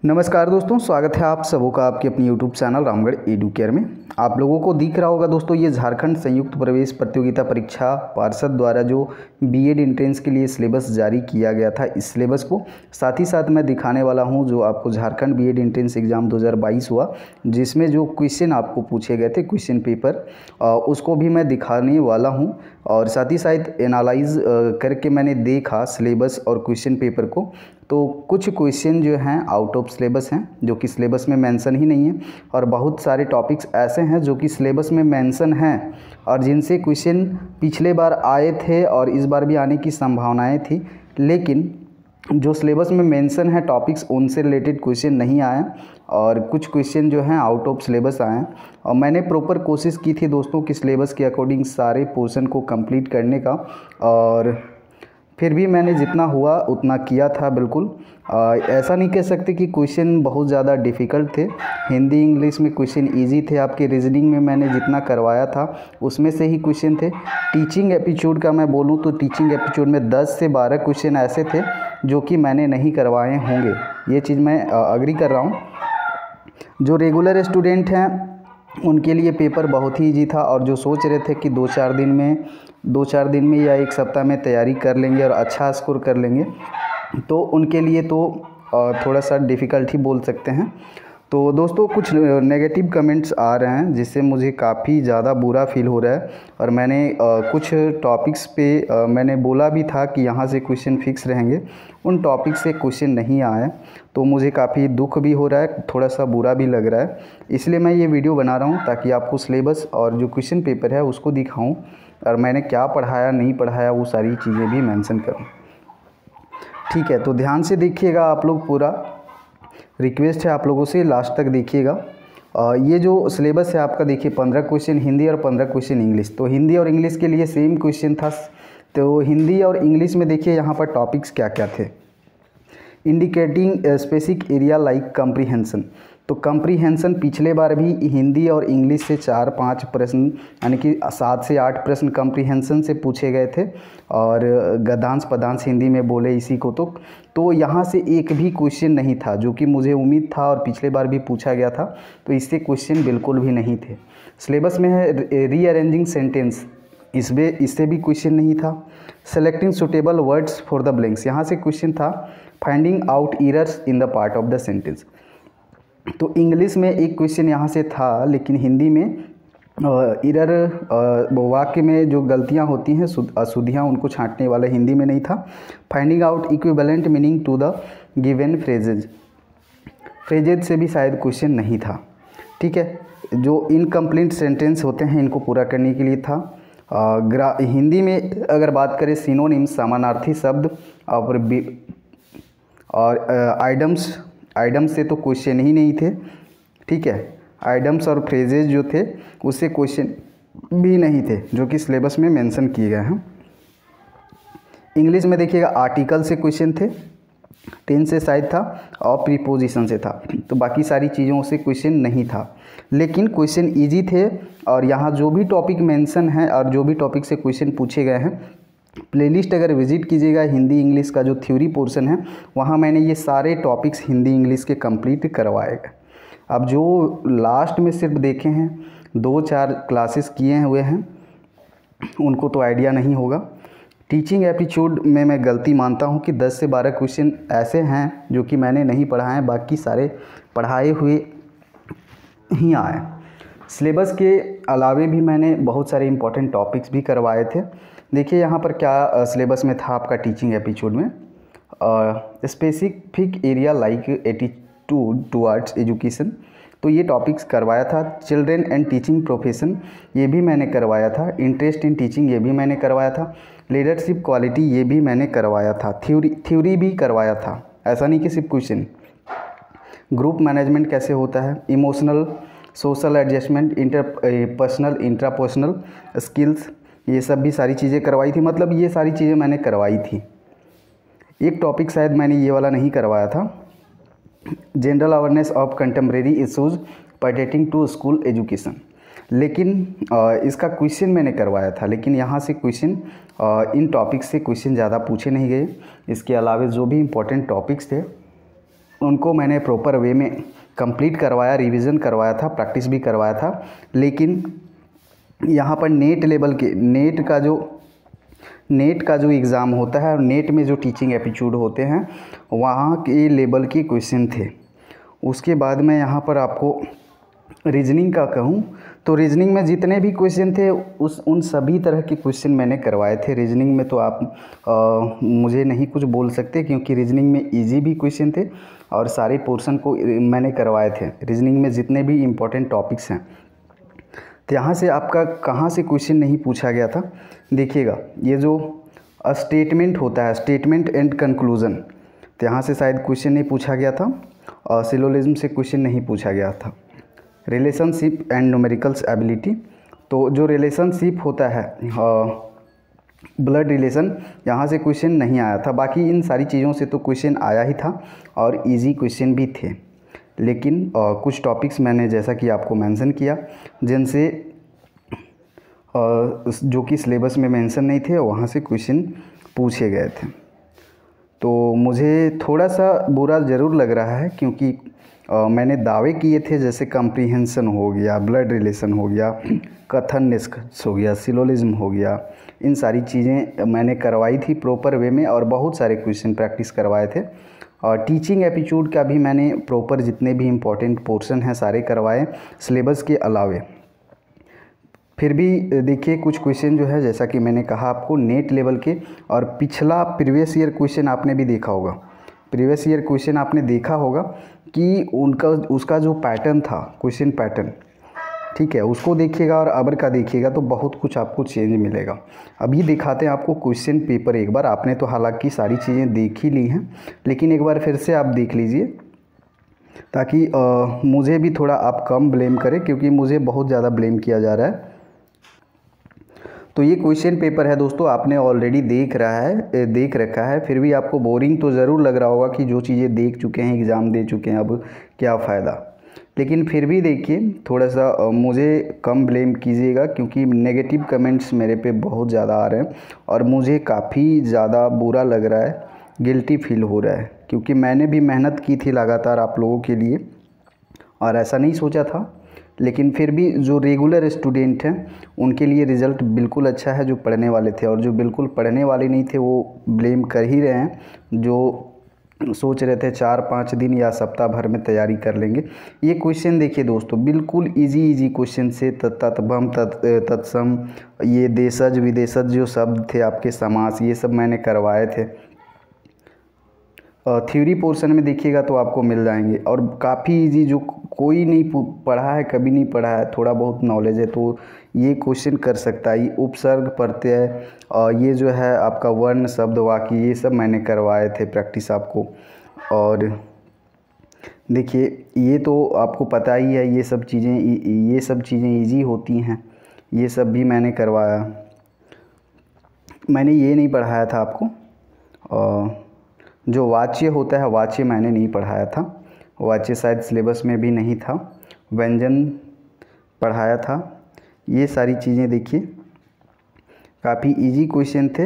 नमस्कार दोस्तों, स्वागत है आप सबों का आपके अपनी YouTube channel Ramgarh edu care में। आप लोगों को दिख रहा होगा दोस्तों, ये झारखंड संयुक्त प्रवेश प्रतियोगिता परीक्षा पार्षद द्वारा जो बीएड एंट्रेंस के लिए सिलेबस जारी किया गया था, इस सिलेबस को साथ ही साथ मैं दिखाने वाला हूं जो आपको झारखंड बीएड एंट्रेंस एग्ज़ाम 2022 हुआ, जिसमें जो क्वेश्चन आपको पूछे गए थे क्वेश्चन पेपर, उसको भी मैं दिखाने वाला हूँ। और साथ ही साथ एनालाइज करके मैंने देखा सिलेबस और क्वेश्चन पेपर को, तो कुछ क्वेश्चन जो हैं आउट ऑफ सिलेबस हैं, जो कि सिलेबस में मेंशन ही नहीं है, और बहुत सारे टॉपिक्स ऐसे हैं जो कि सिलेबस में मेंशन हैं और जिनसे क्वेश्चन पिछले बार आए थे और इस बार भी आने की संभावनाएं थी, लेकिन जो सिलेबस में मेंशन है टॉपिक्स उनसे रिलेटेड क्वेश्चन नहीं आए और कुछ क्वेश्चन जो हैं आउट ऑफ सिलेबस आए। और मैंने प्रॉपर कोशिश की थी दोस्तों कि सिलेबस के अकॉर्डिंग सारे पोर्शन को कंप्लीट करने का, और फिर भी मैंने जितना हुआ उतना किया था। बिल्कुल ऐसा नहीं कह सकते कि क्वेश्चन बहुत ज़्यादा डिफ़िकल्ट थे। हिंदी इंग्लिश में क्वेश्चन इजी थे। आपके रीजनिंग में मैंने जितना करवाया था उसमें से ही क्वेश्चन थे। टीचिंग एप्टीट्यूड का मैं बोलूँ तो टीचिंग एप्टीट्यूड में 10 से 12 क्वेश्चन ऐसे थे जो कि मैंने नहीं करवाए होंगे, ये चीज़ मैं अग्री कर रहा हूँ। जो रेगुलर स्टूडेंट हैं उनके लिए पेपर बहुत ही ईजी था, और जो सोच रहे थे कि 2-4 दिन में या एक सप्ताह में तैयारी कर लेंगे और अच्छा स्कोर कर लेंगे, तो उनके लिए तो थोड़ा सा डिफ़िकल्ट ही बोल सकते हैं। तो दोस्तों कुछ नेगेटिव कमेंट्स आ रहे हैं जिससे मुझे काफ़ी ज़्यादा बुरा फील हो रहा है, और मैंने कुछ टॉपिक्स पे मैंने बोला भी था कि यहाँ से क्वेश्चन फिक्स रहेंगे, उन टॉपिक से क्वेश्चन नहीं आए, तो मुझे काफ़ी दुख भी हो रहा है, थोड़ा सा बुरा भी लग रहा है। इसलिए मैं ये वीडियो बना रहा हूँ ताकि आपको सिलेबस और जो क्वेश्चन पेपर है उसको दिखाऊँ, और मैंने क्या पढ़ाया नहीं पढ़ाया वो सारी चीज़ें भी मेंशन करूँ। ठीक है, तो ध्यान से देखिएगा आप लोग, पूरा रिक्वेस्ट है आप लोगों से लास्ट तक देखिएगा। ये जो सिलेबस है आपका, देखिए 15 क्वेश्चन हिंदी और 15 क्वेश्चन इंग्लिश। तो हिंदी और इंग्लिश के लिए सेम क्वेश्चन था। तो हिंदी और इंग्लिश में देखिए यहाँ पर टॉपिक्स क्या क्या थे। Indicating specific area like comprehension. तो कम्प्रीहेंशन पिछले बार भी हिंदी और इंग्लिश से 4-5 प्रश्न यानी कि 7 से 8 प्रश्न कम्प्रीहेंशन से पूछे गए थे, और गद्यांश पद्यांश हिंदी में बोले इसी को। तो यहाँ से एक भी क्वेश्चन नहीं था, जो कि मुझे उम्मीद था और पिछले बार भी पूछा गया था, तो इससे क्वेश्चन बिल्कुल भी नहीं थे। सिलेबस में है रीअरेंजिंग सेंटेंस, इससे भी क्वेश्चन नहीं था। Selecting suitable words for the blanks, यहाँ से क्वेश्चन था। Finding out errors in the part of the sentence. तो इंग्लिश में एक क्वेश्चन यहाँ से था, लेकिन हिंदी में एरर वाक्य में जो गलतियाँ होती हैं, अशुद्धियाँ, उनको छांटने वाला हिंदी में नहीं था। Finding out equivalent meaning to the given phrases से भी शायद क्वेश्चन नहीं था। ठीक है, जो इनकम्प्लीट सेंटेंस होते हैं इनको पूरा करने के लिए था। हिंदी में अगर बात करें सिनोनिम, समानार्थी शब्द और आइडम्स से तो क्वेश्चन ही नहीं थे। ठीक है, आइडम्स और फ्रेजेज जो थे उससे क्वेश्चन भी नहीं थे, जो कि सिलेबस में मेंशन किए गए हैं। इंग्लिश में देखिएगा आर्टिकल से क्वेश्चन थे, टेंस से शायद था, और प्रीपोजिशन से था। तो बाकी सारी चीज़ों से क्वेश्चन नहीं था, लेकिन क्वेश्चन इजी थे। और यहाँ जो भी टॉपिक मेंशन है और जो भी टॉपिक से क्वेश्चन पूछे गए हैं, प्लेलिस्ट अगर विजिट कीजिएगा हिंदी इंग्लिश का जो थ्योरी पोर्शन है, वहाँ मैंने ये सारे टॉपिक्स हिंदी इंग्लिश के कंप्लीट करवाए गए। अब जो लास्ट में सिर्फ देखे हैं, 2-4 क्लासेस किए हुए हैं, उनको तो आइडिया नहीं होगा। टीचिंग एप्टीट्यूड में मैं गलती मानता हूँ कि 10 से 12 क्वेश्चन ऐसे हैं जो कि मैंने नहीं पढ़ाए, बाकी सारे पढ़ाए हुए ही आए। सिलेबस के अलावे भी मैंने बहुत सारे इंपॉर्टेंट टॉपिक्स भी करवाए थे। देखिए यहाँ पर क्या सिलेबस में था आपका टीचिंग एप्टीट्यूड में, specific area like attitude towards education, तो ये टॉपिक्स करवाया था। चिल्ड्रेन एंड टीचिंग प्रोफेशन, ये भी मैंने करवाया था। इंटरेस्ट इन टीचिंग, ये भी मैंने करवाया था। लीडरशिप क्वालिटी, ये भी मैंने करवाया था। थ्योरी भी करवाया था, ऐसा नहीं कि सिर्फ क्वेश्चन। ग्रुप मैनेजमेंट कैसे होता है, emotional social adjustment, interpersonal intrapersonal skills, ये सब भी सारी चीज़ें करवाई थी। मतलब ये सारी चीज़ें मैंने करवाई थी। एक टॉपिक शायद मैंने ये वाला नहीं करवाया था, general awareness of contemporary issues pertaining to school education, लेकिन इसका क्वेश्चन मैंने करवाया था। लेकिन यहाँ से क्वेश्चन इन टॉपिक्स से क्वेश्चन ज़्यादा पूछे नहीं गए। इसके अलावा जो भी इम्पोर्टेंट टॉपिक्स थे उनको मैंने प्रॉपर वे में कंप्लीट करवाया, रिवीजन करवाया था, प्रैक्टिस भी करवाया था। लेकिन यहाँ पर नेट लेवल के नेट का जो एग्ज़ाम होता है और नेट में जो टीचिंग एप्टीट्यूड होते हैं वहाँ के लेवल के क्वेश्चन थे। उसके बाद मैं यहाँ पर आपको रीजनिंग का कहूँ तो रीजनिंग में जितने भी क्वेश्चन थे उन सभी तरह के क्वेश्चन मैंने करवाए थे। रीजनिंग में तो आप मुझे नहीं कुछ बोल सकते, क्योंकि रीजनिंग में इजी भी क्वेश्चन थे और सारे पोर्शन को मैंने करवाए थे। रीजनिंग में जितने भी इम्पोर्टेंट टॉपिक्स हैं, तो यहाँ से आपका कहाँ से क्वेश्चन नहीं पूछा गया था, देखिएगा ये जो स्टेटमेंट होता है, स्टेटमेंट एंड कंक्लूज़न, तो यहाँ से शायद क्वेश्चन नहीं पूछा गया था और सिलोजिज्म से क्वेश्चन नहीं पूछा गया था। रिलेशनशिप एंड न्यूमेरिकल्स एबिलिटी, तो जो रिलेशनशिप होता है ब्लड रिलेशन, यहाँ से क्वेश्चन नहीं आया था। बाकी इन सारी चीज़ों से तो क्वेश्चन आया ही था और इजी क्वेश्चन भी थे। लेकिन कुछ टॉपिक्स मैंने जैसा कि आपको मेंशन किया जिनसे जो कि सिलेबस में मेंशन नहीं थे, वहाँ से क्वेश्चन पूछे गए थे। तो मुझे थोड़ा सा बुरा ज़रूर लग रहा है, क्योंकि मैंने दावे किए थे जैसे कम्प्रीहेंशन हो गया, ब्लड रिलेशन हो गया, कथन निष्कर्ष हो गया, सिलोजिज्म हो गया, इन सारी चीज़ें मैंने करवाई थी प्रॉपर वे में और बहुत सारे क्वेश्चन प्रैक्टिस करवाए थे। और टीचिंग एप्टीट्यूड का भी मैंने प्रॉपर जितने भी इम्पोर्टेंट पोर्शन हैं सारे करवाए सिलेबस के अलावे। फिर भी देखिए कुछ क्वेश्चन जो है, जैसा कि मैंने कहा आपको, नेट लेवल के और पिछला प्रीवियस ईयर क्वेश्चन आपने भी देखा होगा। प्रीवियस ईयर क्वेश्चन आपने देखा होगा कि उसका जो पैटर्न था, क्वेश्चन पैटर्न, ठीक है, उसको देखिएगा और अबर का देखिएगा तो बहुत कुछ आपको चेंज मिलेगा। अभी दिखाते हैं आपको क्वेश्चन पेपर एक बार। आपने तो हालांकि सारी चीज़ें देख ही ली हैं, लेकिन एक बार फिर से आप देख लीजिए ताकि मुझे भी थोड़ा आप कम ब्लेम करें, क्योंकि मुझे बहुत ज़्यादा ब्लेम किया जा रहा है। तो ये क्वेश्चन पेपर है दोस्तों, आपने ऑलरेडी देख रखा है, फिर भी आपको बोरिंग तो ज़रूर लग रहा होगा कि जो चीज़ें देख चुके हैं, एग्ज़ाम दे चुके हैं, अब क्या फ़ायदा। लेकिन फिर भी देखिए थोड़ा सा मुझे कम ब्लेम कीजिएगा, क्योंकि नेगेटिव कमेंट्स मेरे पे बहुत ज़्यादा आ रहे हैं और मुझे काफ़ी ज़्यादा बुरा लग रहा है, गिल्टी फील हो रहा है, क्योंकि मैंने भी मेहनत की थी लगातार आप लोगों के लिए और ऐसा नहीं सोचा था। लेकिन फिर भी जो रेगुलर स्टूडेंट हैं उनके लिए रिज़ल्ट बिल्कुल अच्छा है, जो पढ़ने वाले थे, और जो बिल्कुल पढ़ने वाले नहीं थे वो ब्लेम कर ही रहे हैं, जो सोच रहे थे 4-5 दिन या सप्ताह भर में तैयारी कर लेंगे। ये क्वेश्चन देखिए दोस्तों, बिल्कुल इजी क्वेश्चन से तत्भम तत्सम, ये देशज विदेशज जो शब्द थे, आपके समास, ये सब मैंने करवाए थे। थ्योरी पोर्शन में देखिएगा तो आपको मिल जाएंगे और काफ़ी इजी, जो कोई नहीं पढ़ा है, कभी नहीं पढ़ा है, थोड़ा बहुत नॉलेज है तो ये क्वेश्चन कर सकता है। ये उपसर्ग प्रत्यय और ये जो है आपका वर्ण शब्द वाक्य, ये सब मैंने करवाए थे प्रैक्टिस आपको। और देखिए ये तो आपको पता ही है, ये सब चीज़ें ईजी होती हैं, ये सब भी मैंने करवाया। मैंने ये नहीं पढ़ाया था आपको, और जो वाच्य होता है वाच्य मैंने नहीं पढ़ाया था, वाच्य शायद सिलेबस में भी नहीं था। व्यंजन पढ़ाया था। ये सारी चीज़ें देखिए काफ़ी इजी क्वेश्चन थे,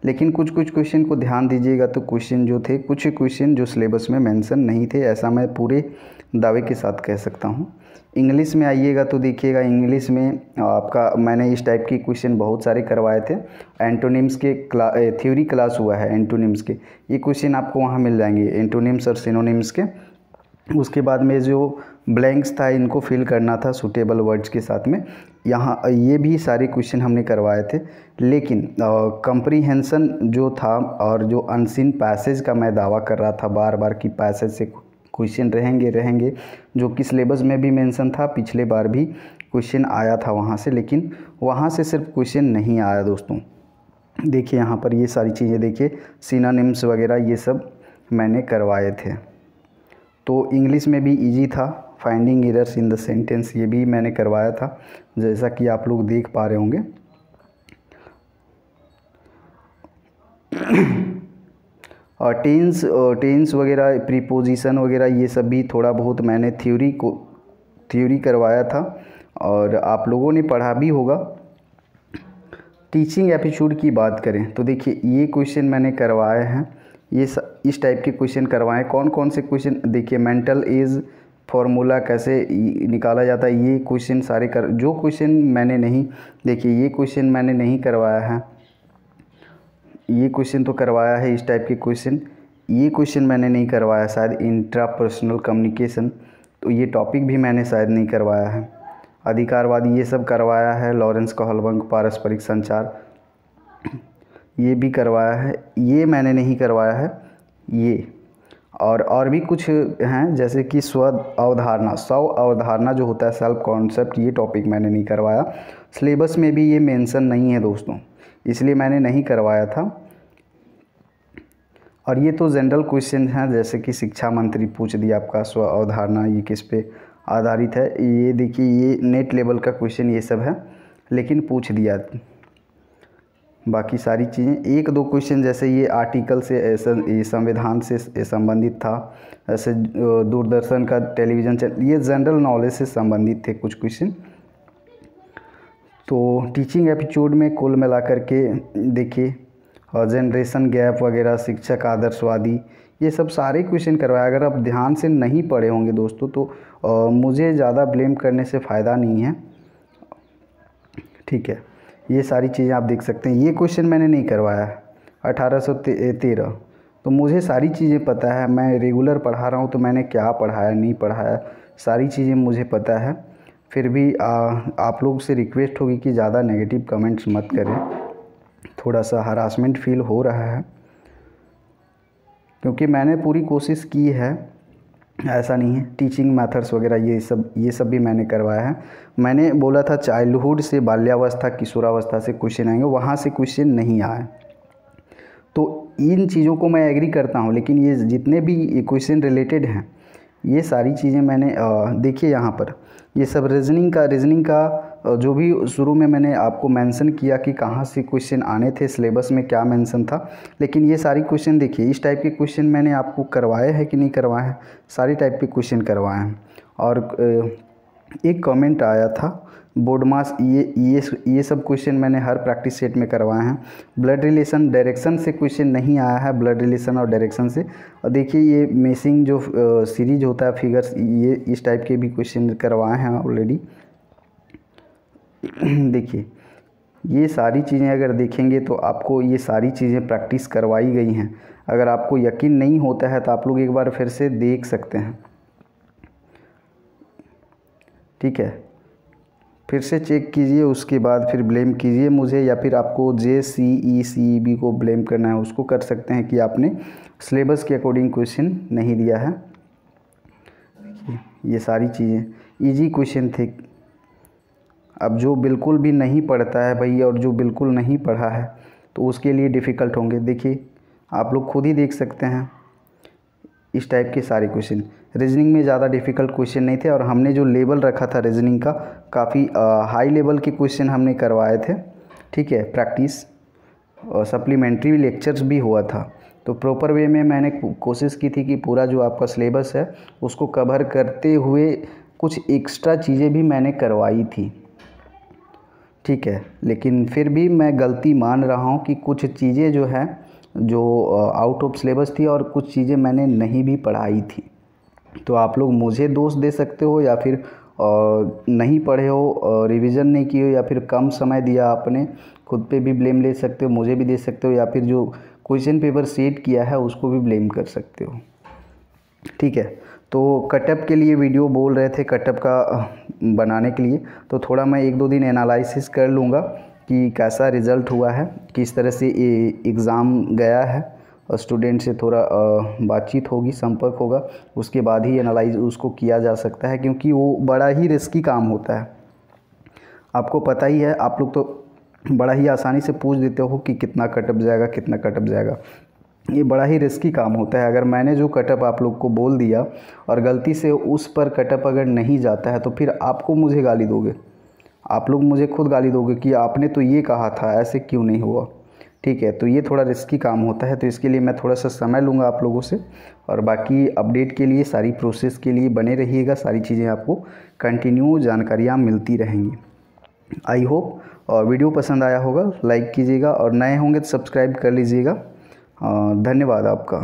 लेकिन कुछ क्वेश्चन को ध्यान दीजिएगा तो क्वेश्चन जो थे, कुछ क्वेश्चन जो सिलेबस में मेंशन नहीं थे, ऐसा मैं पूरे दावे के साथ कह सकता हूँ। इंग्लिश में आइएगा तो देखिएगा, इंग्लिश में आपका मैंने इस टाइप के क्वेश्चन बहुत सारे करवाए थे। एंटोनिम्स के थ्योरी क्लास हुआ है एंटोनिम्स के, ये क्वेश्चन आपको वहाँ मिल जाएंगे, एंटोनिम्स और सिनोनिम्स के। उसके बाद में जो ब्लैंक्स था, इनको फिल करना था सूटेबल वर्ड्स के साथ में। यहाँ ये भी सारे क्वेश्चन हमने करवाए थे, लेकिन कंप्रीहेंशन जो था और जो अनसीन पैसेज का मैं दावा कर रहा था बार बार कि पैसेज से क्वेश्चन रहेंगे, जो कि सिलेबस में भी मेंशन था, पिछले बार भी क्वेश्चन आया था वहाँ से, लेकिन वहाँ से सिर्फ क्वेश्चन नहीं आया दोस्तों। देखिए यहाँ पर ये सारी चीज़ें देखिए, सिनोनिम्स वगैरह ये सब मैंने करवाए थे। तो इंग्लिश में भी इजी था, finding errors in the sentence, ये भी मैंने करवाया था, जैसा कि आप लोग देख पा रहे होंगे। और टेंस वगैरह, प्रीपोजिशन वगैरह, ये सब भी थोड़ा बहुत मैंने थ्योरी करवाया था और आप लोगों ने पढ़ा भी होगा। टीचिंग एप्टीट्यूड की बात करें तो देखिए ये क्वेश्चन मैंने करवाए हैं, इस टाइप के क्वेश्चन करवाएं। कौन कौन से क्वेश्चन, देखिए मेंटल एज फॉर्मूला कैसे निकाला जाता है, ये क्वेश्चन सारे जो क्वेश्चन मैंने नहीं, देखिए ये क्वेश्चन मैंने नहीं करवाया है, ये क्वेश्चन तो करवाया है इस टाइप के क्वेश्चन, ये क्वेश्चन मैंने नहीं करवाया शायद इंट्रापर्सनल कम्युनिकेशन, तो ये टॉपिक भी मैंने शायद नहीं करवाया है। अधिकारवादी ये सब करवाया है, लॉरेंस कोहलबंक पारस्परिक संचार ये भी करवाया है, ये मैंने नहीं करवाया है ये। और भी कुछ हैं जैसे कि स्व अवधारणा जो होता है सेल्फ कॉन्सेप्ट, ये टॉपिक मैंने नहीं करवाया। सिलेबस में भी ये मेंशन नहीं है दोस्तों, इसलिए मैंने नहीं करवाया था। और ये तो जनरल क्वेश्चन हैं, जैसे कि शिक्षा मंत्री पूछ दिया आपका स्व अवधारणा ये किस पे आधारित है, ये देखिए ये नेट लेवल का क्वेश्चन ये सब है, लेकिन पूछ दिया। बाकी सारी चीज़ें एक दो क्वेश्चन जैसे ये आर्टिकल से ये संविधान से संबंधित था, ऐसे दूरदर्शन का टेलीविज़न चैनल, ये जनरल नॉलेज से संबंधित थे कुछ क्वेश्चन। तो टीचिंग एपिसोड में कुल मिलाकर के देखिए जनरेशन गैप वगैरह, शिक्षक आदर्शवादी, ये सब सारे क्वेश्चन करवाए। अगर आप ध्यान से नहीं पढ़े होंगे दोस्तों तो मुझे ज़्यादा ब्लेम करने से फ़ायदा नहीं है, ठीक है। ये सारी चीज़ें आप देख सकते हैं, ये क्वेश्चन मैंने नहीं करवाया है 1813, तो मुझे सारी चीज़ें पता है, मैं रेगुलर पढ़ा रहा हूँ, तो मैंने क्या पढ़ाया नहीं पढ़ाया सारी चीज़ें मुझे पता है। फिर भी आप लोग से रिक्वेस्ट होगी कि ज़्यादा नेगेटिव कमेंट्स मत करें, थोड़ा सा हरासमेंट फील हो रहा है, क्योंकि मैंने पूरी कोशिश की है, ऐसा नहीं है। टीचिंग मेथड्स वगैरह ये सब भी मैंने करवाया है। मैंने बोला था चाइल्डहुड से बाल्यावस्था किशोरावस्था से क्वेश्चन आएंगे, वहाँ से क्वेश्चन नहीं आए, तो इन चीज़ों को मैं एग्री करता हूँ, लेकिन ये जितने भी क्वेश्चन रिलेटेड हैं ये सारी चीज़ें मैंने देखिए यहाँ पर ये सब रीजनिंग का जो भी शुरू में मैंने आपको मेंशन किया कि कहाँ से क्वेश्चन आने थे, सिलेबस में क्या मेंशन था, लेकिन ये सारी क्वेश्चन देखिए इस टाइप के क्वेश्चन मैंने आपको करवाए हैं कि नहीं करवाए हैं, सारी टाइप के क्वेश्चन करवाए हैं। और एक कमेंट आया था बोर्ड मास, ये सब क्वेश्चन मैंने हर प्रैक्टिस सेट में करवाए हैं। ब्लड रिलेशन डायरेक्शन से क्वेश्चन नहीं आया है, ब्लड रिलेशन और डायरेक्शन से। और देखिए ये मेसिंग जो सीरीज होता है फिगर्स, ये इस टाइप के भी क्वेश्चन करवाए हैं ऑलरेडी। देखिए ये सारी चीज़ें अगर देखेंगे तो आपको ये सारी चीज़ें प्रैक्टिस करवाई गई हैं। अगर आपको यकीन नहीं होता है तो आप लोग एक बार फिर से देख सकते हैं, ठीक है। फिर से चेक कीजिए, उसके बाद फिर ब्लेम कीजिए मुझे, या फिर आपको JCE को ब्लेम करना है, उसको कर सकते हैं कि आपने सिलेबस के अकॉर्डिंग क्वेश्चन नहीं दिया है। ये सारी चीज़ें इजी क्वेश्चन थे। अब जो बिल्कुल भी नहीं पढ़ता है भाई, और जो बिल्कुल नहीं पढ़ा है, तो उसके लिए डिफ़िकल्ट होंगे। देखिए आप लोग खुद ही देख सकते हैं इस टाइप के सारे क्वेश्चन। रीजनिंग में ज़्यादा डिफ़िकल्ट क्वेश्चन नहीं थे, और हमने जो लेवल रखा था रीजनिंग का, काफ़ी हाई लेवल के क्वेश्चन हमने करवाए थे, ठीक है। प्रैक्टिस और सप्लीमेंट्री लेक्चर्स भी हुआ था, तो प्रॉपर वे में मैंने कोशिश की थी कि पूरा जो आपका सिलेबस है उसको कवर करते हुए कुछ एक्स्ट्रा चीज़ें भी मैंने करवाई थी, ठीक है। लेकिन फिर भी मैं गलती मान रहा हूँ कि कुछ चीज़ें जो है जो आउट ऑफ सिलेबस थी, और कुछ चीज़ें मैंने नहीं भी पढ़ाई थी। तो आप लोग मुझे दोष दे सकते हो, या फिर नहीं पढ़े हो, रिवीजन नहीं किए हो, या फिर कम समय दिया आपने, खुद पे भी ब्लेम ले सकते हो, मुझे भी दे सकते हो, या फिर जो क्वेश्चन पेपर सेट किया है उसको भी ब्लेम कर सकते हो, ठीक है। तो कटअप के लिए वीडियो बोल रहे थे, कटअप का बनाने के लिए, तो थोड़ा मैं 1-2 दिन एनालिसिस कर लूँगा कि कैसा रिज़ल्ट हुआ है, किस तरह से एग्ज़ाम गया है, और स्टूडेंट से थोड़ा बातचीत होगी, संपर्क होगा, उसके बाद ही एनालाइज उसको किया जा सकता है, क्योंकि वो बड़ा ही रिस्की काम होता है। आपको पता ही है, आप लोग तो बड़ा ही आसानी से पूछ देते हो कि कितना कटअप जाएगा, कितना कटअप जाएगा। ये बड़ा ही रिस्की काम होता है। अगर मैंने जो कटअप आप लोग को बोल दिया और गलती से उस पर कटअप अगर नहीं जाता है, तो फिर आपको मुझे गाली दोगे, आप लोग मुझे खुद गाली दोगे कि आपने तो ये कहा था, ऐसे क्यों नहीं हुआ, ठीक है। तो ये थोड़ा रिस्की काम होता है, तो इसके लिए मैं थोड़ा सा समय लूँगा आप लोगों से। और बाकी अपडेट के लिए, सारी प्रोसेस के लिए बने रहिएगा, सारी चीज़ें आपको कंटिन्यू जानकारियाँ मिलती रहेंगी। आई होप वीडियो पसंद आया होगा, लाइक कीजिएगा, और नए होंगे तो सब्सक्राइब कर लीजिएगा। धन्यवाद आपका।